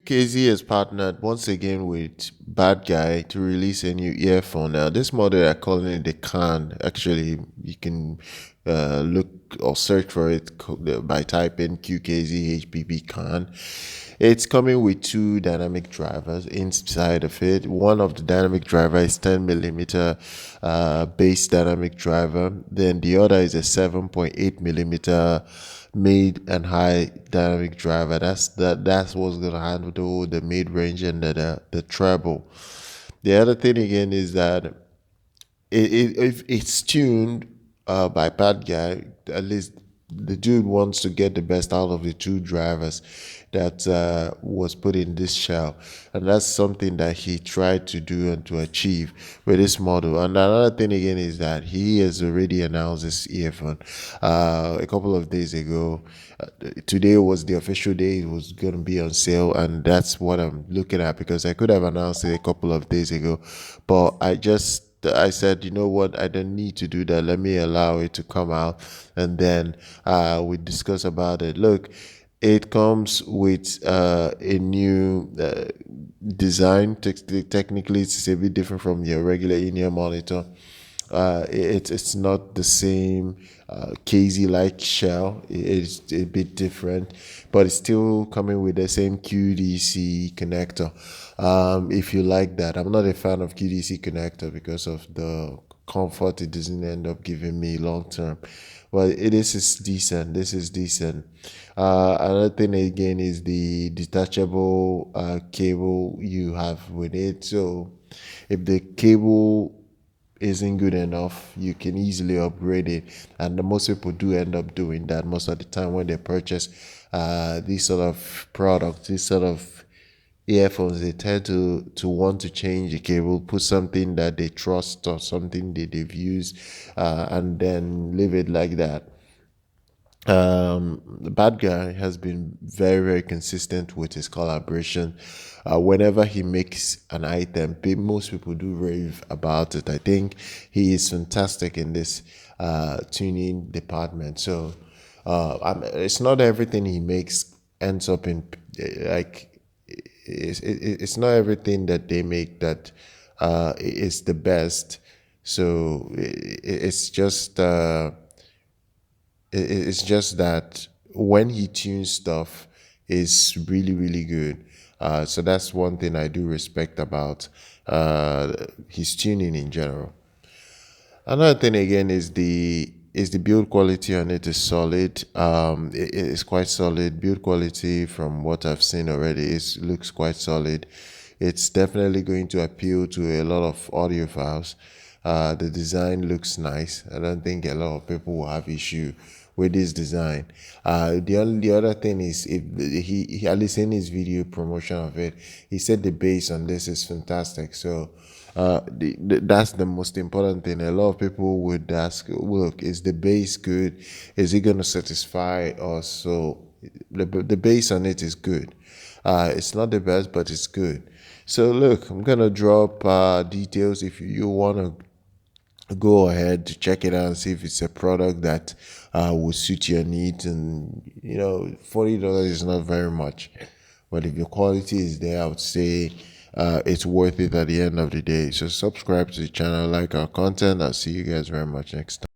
QKZ has partnered once again with Bad Guy to release a new earphone. Now, this model they're calling it the Can. Actually, you can look or search for it by typing QKZ HBB Can. It's coming with two dynamic drivers inside of it. One of the dynamic driver is 10mm bass dynamic driver. Then the other is a 7.8mm mid-and-high dynamic driver. That's what's gonna handle the mid-range and the treble. The other thing again is that if it's tuned by Bad Guy, at least the dude wants to get the best out of the two drivers that was put in this shell, and that's something that he tried to do and to achieve with this model. And another thing again is that he has already announced this earphone a couple of days ago. Today was the official day it was going to be on sale, and that's what I'm looking at, because I could have announced it a couple of days ago, but I said, you know what, I don't need to do that. Let me allow it to come out, and then we discuss about it. Look, it comes with a new design. Technically, it's a bit different from your regular in-ear monitor. It's not the same KZ-like shell. It's a bit different, but it's still coming with the same QDC connector. If you like that, I'm not a fan of QDC connector because of the comfort it doesn't end up giving me long term. But this is decent. This is decent. Another thing again is the detachable cable you have with it. So if the cable isn't good enough, you can easily upgrade it, and most people do end up doing that most of the time when they purchase these sort of products, these sort of earphones. They tend to want to change the cable, put something that they trust or something that they've used, and then leave it like that. The Bad Guy has been very consistent with his collaboration. Whenever he makes an item, most people do rave about it. I think he is fantastic in this tuning department. So it's not everything he makes ends up in like it's not everything that they make that is the best. So it's just that when he tunes stuff, is really good. So that's one thing I do respect about his tuning in general. Another thing again is the build quality on it is solid. It is quite solid. Build quality from what I've seen already looks quite solid. It's definitely going to appeal to a lot of audiophiles. The design looks nice. I don't think a lot of people will have issue with this design. The other thing is, if he at least in his video promotion of it, he said the bass on this is fantastic. So that's the most important thing. A lot of people would ask, look, is the bass good? Is it going to satisfy us? So the bass on it is good. It's not the best, but it's good. So look, I'm gonna drop details if you want to go ahead to check it out and see if it's a product that will suit your needs. And you know, $40 is not very much, but if your quality is there, I would say it's worth it at the end of the day. So subscribe to the channel, like our content. I'll see you guys very much next time.